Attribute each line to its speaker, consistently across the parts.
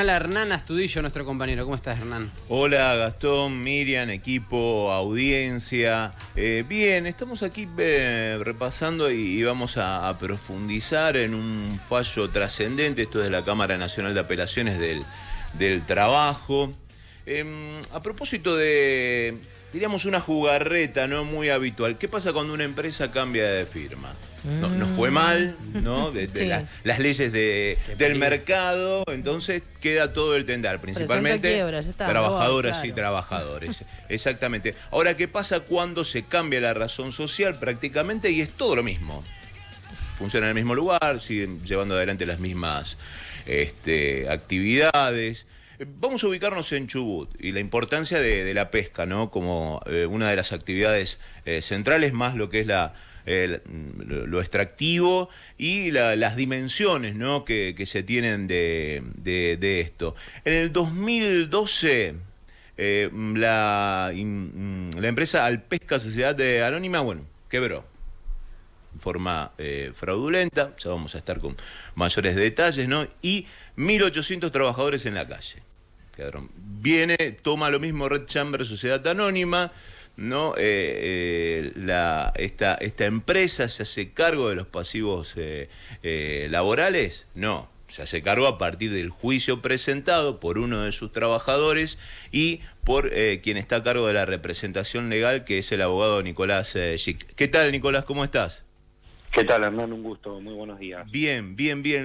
Speaker 1: Hola, Hernán Astudillo, nuestro compañero. ¿Cómo estás, Hernán?
Speaker 2: Hola Gastón, Miriam, equipo, audiencia. Bien, estamos aquí repasando y vamos a profundizar en un fallo trascendente. Esto es de la Cámara Nacional de Apelaciones del Trabajo. A propósito de, diríamos, una jugarreta no muy habitual. ¿Qué pasa cuando una empresa cambia de firma? No fue mal, ¿no?
Speaker 3: Sí.
Speaker 2: Las leyes del mercado, entonces queda todo el tendal, principalmente
Speaker 3: quiebra, ya está,
Speaker 2: trabajadoras
Speaker 3: claro.
Speaker 2: y trabajadores. Exactamente. Ahora, ¿qué pasa cuando se cambia la razón social prácticamente y es todo lo mismo? Funcionan en el mismo lugar, siguen llevando adelante las mismas actividades. Vamos a ubicarnos en Chubut y la importancia de la pesca, ¿no? Como una de las actividades centrales, más lo que es lo extractivo y las dimensiones, ¿no? que se tienen de esto. En el 2012, la empresa Alpesca Sociedad Anónima, bueno, quebró en forma fraudulenta. Ya vamos a estar con mayores detalles, ¿no? Y 1.800 trabajadores en la calle. Viene, toma lo mismo Red Chamber Sociedad Anónima, ¿no? Esta empresa se hace cargo de los pasivos laborales. No, se hace cargo a partir del juicio presentado por uno de sus trabajadores y por quien está a cargo de la representación legal, que es el abogado Nicolás Schick. ¿Qué tal, Nicolás? ¿Cómo estás?
Speaker 4: ¿Qué tal, Hernán? Un gusto, muy buenos días.
Speaker 2: Bien,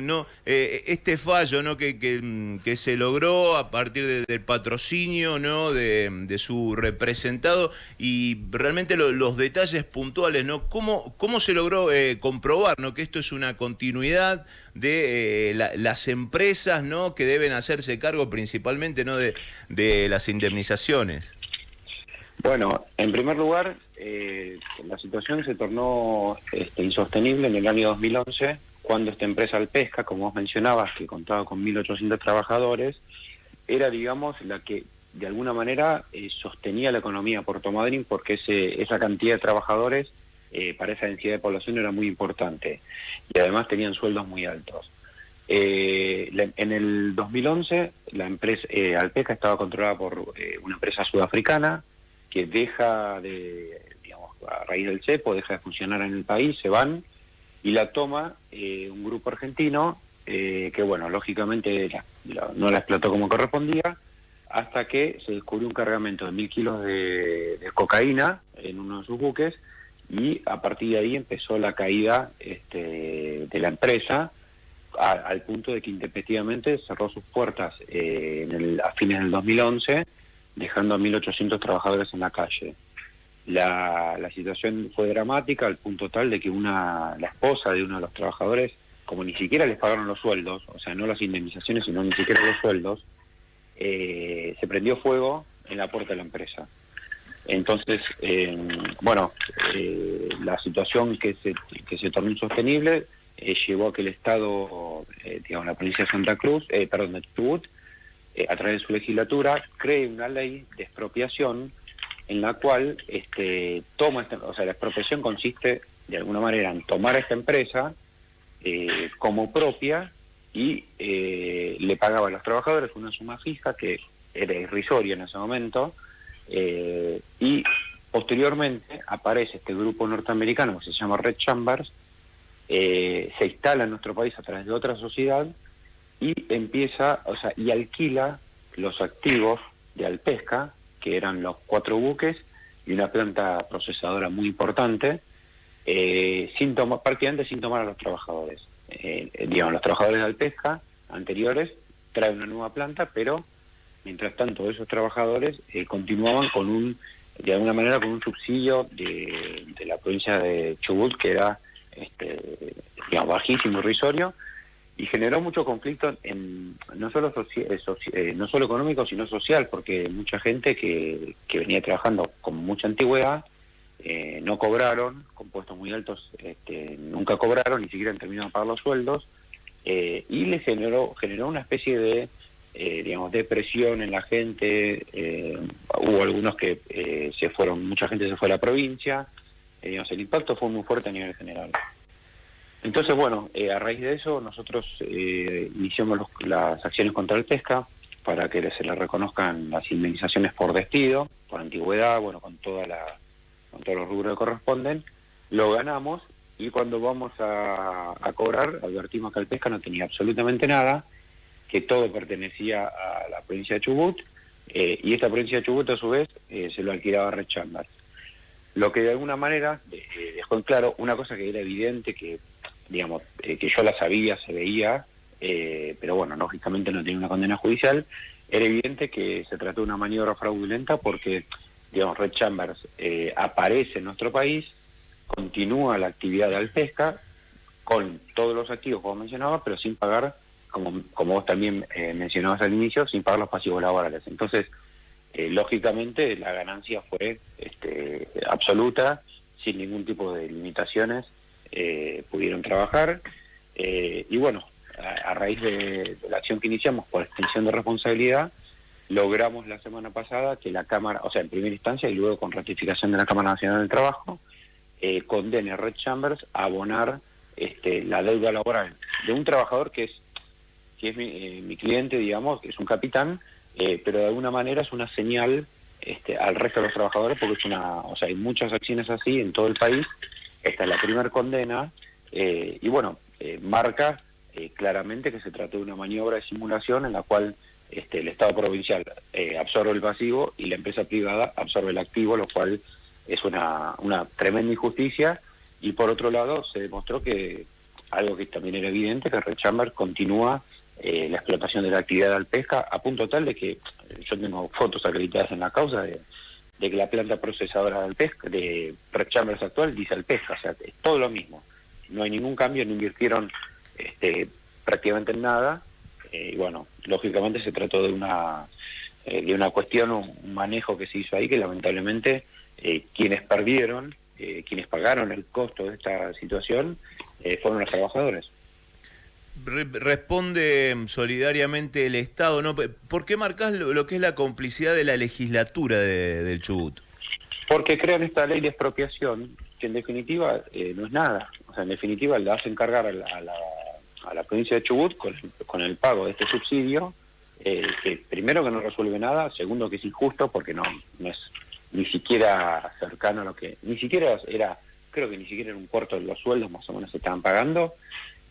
Speaker 2: ¿no? Este fallo, ¿no? que se logró a partir del patrocinio, ¿no? de su representado, y realmente los detalles puntuales, ¿no? ¿Cómo se logró comprobar, ¿no? que esto es una continuidad de las empresas, ¿no? que deben hacerse cargo principalmente, ¿no? de las indemnizaciones?
Speaker 4: Bueno, en primer lugar, la situación se tornó insostenible en el año 2011, cuando esta empresa Alpesca, como vos mencionabas, que contaba con 1.800 trabajadores, era, digamos, la que de alguna manera sostenía la economía de Puerto Madryn, porque esa cantidad de trabajadores para esa densidad de población era muy importante, y además tenían sueldos muy altos. En el 2011, la empresa Alpesca estaba controlada por una empresa sudafricana, que deja a raíz del cepo, deja de funcionar en el país, se van, y la toma un grupo argentino que, bueno, lógicamente no la explotó como correspondía, hasta que se descubrió un cargamento de 1.000 kilos de cocaína en uno de sus buques, y a partir de ahí empezó la caída de la empresa, al punto de que intempestivamente cerró sus puertas a fines del 2011, dejando a 1.800 trabajadores en la calle. La situación fue dramática al punto tal de que la esposa de uno de los trabajadores, como ni siquiera les pagaron los sueldos, o sea, no las indemnizaciones, sino ni siquiera los sueldos, se prendió fuego en la puerta de la empresa. Entonces, la situación que se tornó insostenible llevó a que el Estado, la provincia de Santa Cruz, de Chubut, a través de su legislatura, cree una ley de expropiación en la cual la expropiación consiste de alguna manera en tomar a esta empresa como propia y le pagaba a los trabajadores una suma fija que era irrisoria en ese momento, y posteriormente aparece este grupo norteamericano que se llama Red Chambers, se instala en nuestro país a través de otra sociedad y y alquila los activos de Alpesca, que eran los 4 buques y una planta procesadora muy importante, prácticamente sin tomar a los trabajadores. Los trabajadores de Alpesca anteriores traen una nueva planta, pero mientras tanto esos trabajadores continuaban de alguna manera con un subsidio de la provincia de Chubut, que era bajísimo, irrisorio, y generó mucho conflicto no solo económico, sino social, porque mucha gente que venía trabajando con mucha antigüedad no cobraron, con puestos muy altos, nunca cobraron, ni siquiera han terminado de pagar los sueldos, y le generó una especie de depresión en la gente. Hubo algunos que mucha gente se fue a la provincia, el impacto fue muy fuerte a nivel general. Entonces, bueno, a raíz de eso nosotros iniciamos las acciones contra el Pesca para que se le reconozcan las indemnizaciones por despido, por antigüedad, bueno, con todos los rubros que corresponden. Lo ganamos y cuando vamos a cobrar advertimos que el Pesca no tenía absolutamente nada, que todo pertenecía a la provincia de Chubut, y esta provincia de Chubut a su vez se lo alquilaba a Red Chambers. Lo que de alguna manera dejó en claro una cosa que era evidente, que digamos que yo la sabía, se veía, pero bueno, lógicamente no tenía una condena judicial. Era evidente que se trató de una maniobra fraudulenta porque, digamos, Red Chambers aparece en nuestro país, continúa la actividad de Alpesca con todos los activos, como mencionaba, pero sin pagar, como vos también mencionabas al inicio, sin pagar los pasivos laborales. Entonces, lógicamente, la ganancia fue absoluta, sin ningún tipo de limitaciones, pudieron trabajar, y bueno, a raíz de la acción que iniciamos por extensión de responsabilidad, logramos la semana pasada que la Cámara, o sea, en primera instancia y luego con ratificación de la Cámara Nacional del Trabajo, condene a Red Chambers a abonar la deuda laboral de un trabajador que es mi cliente, digamos, que es un capitán, pero de alguna manera es una señal al resto de los trabajadores, porque hay muchas acciones así en todo el país. Esta es la primera condena, y bueno, marca claramente que se trató de una maniobra de simulación en la cual el Estado provincial absorbe el pasivo y la empresa privada absorbe el activo, lo cual es una tremenda injusticia. Y por otro lado se demostró que algo que también era evidente, que Red Chambers continúa la explotación de la actividad de Alpesca, a punto tal de que yo tengo fotos acreditadas en la causa de que la planta procesadora de Alpesca, de Red Chambers actual, dice Alpesca, o sea, es todo lo mismo, no hay ningún cambio, no invirtieron prácticamente en nada, y bueno, lógicamente se trató de una cuestión, un manejo que se hizo ahí, que lamentablemente quienes perdieron, quienes pagaron el costo de esta situación, fueron los trabajadores.
Speaker 2: Responde solidariamente el Estado, ¿no? ¿Por qué marcás lo que es la complicidad de la legislatura del Chubut?
Speaker 4: Porque crean esta ley de expropiación, que en definitiva no es nada. O sea, en definitiva le hacen cargar a la provincia de Chubut con el pago de este subsidio, que primero que no resuelve nada, segundo que es injusto porque no es ni siquiera cercano a lo que... Ni siquiera era, creo que ni siquiera era un cuarto de los sueldos más o menos se estaban pagando.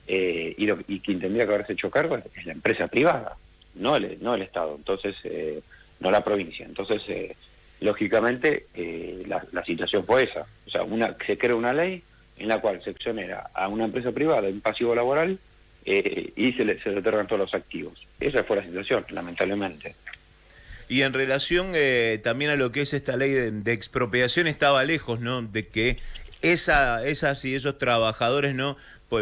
Speaker 4: Y quien tendría que haberse hecho cargo es la empresa privada, no el Estado, entonces no la provincia. Entonces, lógicamente, la situación fue esa. O sea, se crea una ley en la cual se exonera a una empresa privada de un pasivo laboral y se le otorgan todos los activos. Esa fue la situación, lamentablemente.
Speaker 2: Y en relación también a lo que es esta ley de expropiación, estaba lejos, ¿no?, de que esas y esos trabajadores no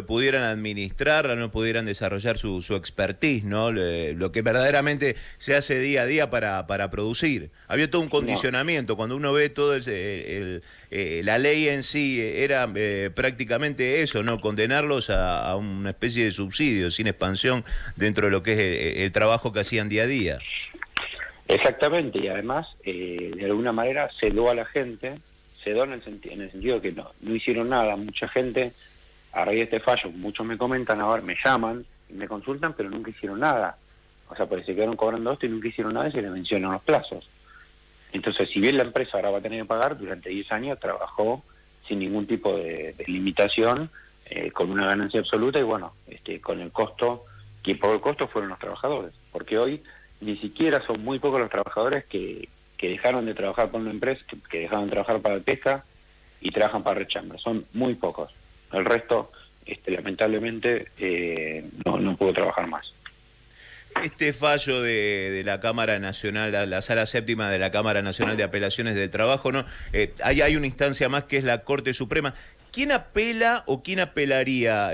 Speaker 2: pudieran administrarla, no pudieran desarrollar su expertise, ¿no? Lo que verdaderamente se hace día a día para producir. Había todo un condicionamiento. Cuando uno ve todo la ley en sí, era prácticamente eso, ¿no? Condenarlos a una especie de subsidio sin expansión dentro de lo que es el trabajo que hacían día a día.
Speaker 4: Exactamente, y además, de alguna manera, cedó a la gente, cedó en el sentido que no hicieron nada. Mucha gente, a raíz de este fallo, muchos me comentan, ahora me llaman, me consultan, pero nunca hicieron nada. O sea, pues se quedaron cobrando esto y nunca hicieron nada y se les mencionan los plazos. Entonces, si bien la empresa ahora va a tener que pagar, durante 10 años trabajó sin ningún tipo de limitación, con una ganancia absoluta y bueno, con el costo, quien pagó el costo fueron los trabajadores, porque hoy ni siquiera son muy pocos los trabajadores que dejaron de trabajar por una empresa, que dejaron de trabajar para el Pesca y trabajan para Red Chambers. Son muy pocos. El resto, lamentablemente, no pudo trabajar más.
Speaker 2: Este fallo de la Cámara Nacional, la Sala Séptima de la Cámara Nacional de Apelaciones del Trabajo, ¿no? Hay una instancia más que es la Corte Suprema. ¿Quién apela o quién apelaría,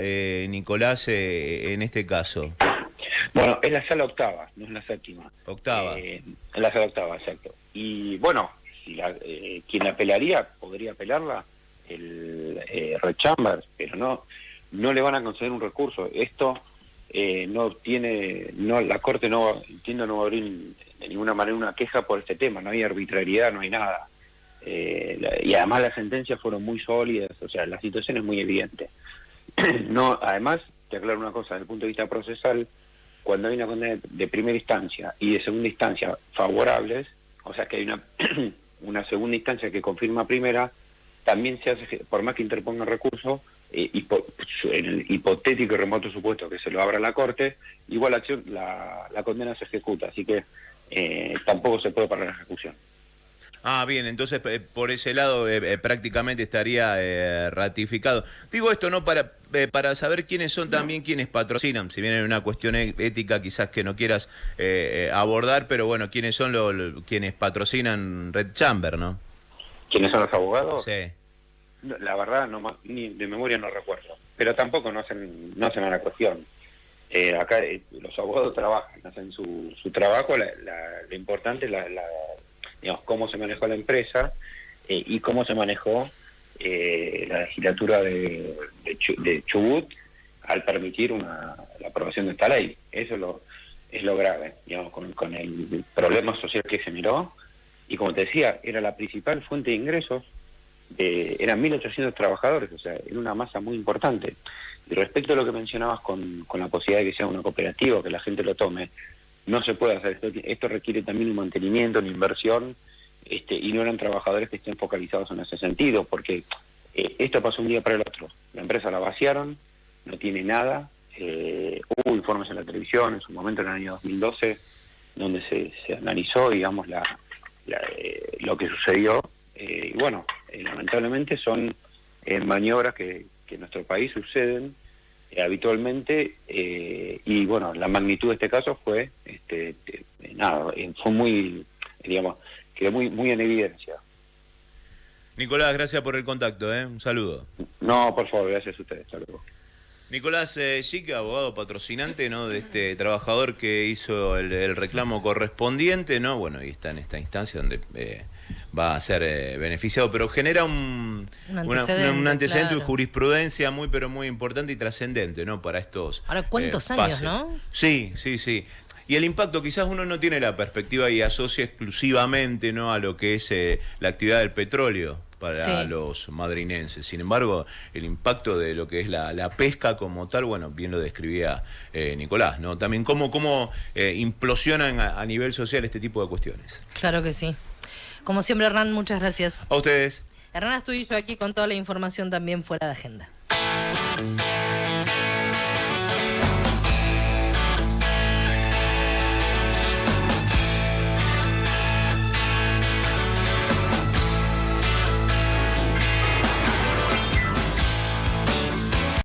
Speaker 2: Nicolás, en este caso?
Speaker 4: Bueno, es la Sala Octava, no es la Séptima.
Speaker 2: Octava.
Speaker 4: Es la Sala Octava, exacto. Y bueno, quien apelaría, podría apelarla el Red Chambers, pero no le van a conceder un recurso. Esto la Corte no va a abrir de ninguna manera una queja por este tema. No hay arbitrariedad, no hay nada. Y además las sentencias fueron muy sólidas, o sea, la situación es muy evidente. No, además, te aclaro una cosa, desde el punto de vista procesal, cuando hay una condena de primera instancia y de segunda instancia favorables, o sea que hay una segunda instancia que confirma primera, también se hace, por más que interponga recurso, en el hipotético y remoto supuesto que se lo abra la Corte, igual la condena se ejecuta, así que tampoco se puede parar la ejecución.
Speaker 2: Ah, bien, entonces por ese lado prácticamente estaría ratificado. Digo esto no para saber quiénes son también quienes patrocinan, si bien es una cuestión ética quizás que no quieras abordar, pero bueno, quiénes son quienes patrocinan Red Chamber, ¿no?
Speaker 4: ¿Quiénes son los abogados?
Speaker 2: Sí.
Speaker 4: No, la verdad, ni de memoria no recuerdo, pero tampoco no hacen a la cuestión. Acá los abogados trabajan, hacen su trabajo, lo importante es digamos, cómo se manejó la empresa y cómo se manejó la legislatura de Chubut al permitir la aprobación de esta ley. Eso es lo grave, digamos, con el problema social que generó. Y como te decía, era la principal fuente de ingresos, eran 1.800 trabajadores, o sea, era una masa muy importante. Y respecto a lo que mencionabas con la posibilidad de que sea una cooperativa, que la gente lo tome, no se puede hacer. Esto requiere también un mantenimiento, una inversión, y no eran trabajadores que estén focalizados en ese sentido, porque esto pasó un día para el otro. La empresa la vaciaron, no tiene nada. Hubo informes en la televisión en su momento, en el año 2012, donde se analizó, digamos, lo que sucedió. Y bueno, lamentablemente son maniobras que en nuestro país suceden habitualmente, y bueno, la magnitud de este caso fue fue muy, digamos, quedó muy en evidencia.
Speaker 2: Nicolás, gracias por el contacto, un saludo.
Speaker 4: No, por favor, gracias a ustedes, hasta luego.
Speaker 2: Nicolás Chique, abogado patrocinante, ¿no?, de este trabajador que hizo el reclamo correspondiente, ¿no? Bueno, y está en esta instancia donde va a ser beneficiado, pero genera un antecedente de jurisprudencia pero muy importante y trascendente, ¿no?, para estos
Speaker 3: Ahora, ¿cuántos años,
Speaker 2: pases,
Speaker 3: no?
Speaker 2: Sí. Y el impacto, quizás uno no tiene la perspectiva y asocia exclusivamente, ¿no?, a lo que es la actividad del petróleo para los madrinenses. Sin embargo, el impacto de lo que es la pesca como tal, bueno, bien lo describía Nicolás, ¿no? También cómo implosionan a nivel social este tipo de cuestiones.
Speaker 3: Claro que sí. Como siempre, Hernán, muchas gracias.
Speaker 2: A ustedes.
Speaker 3: Hernán Astudillo aquí con toda la información también fuera de agenda.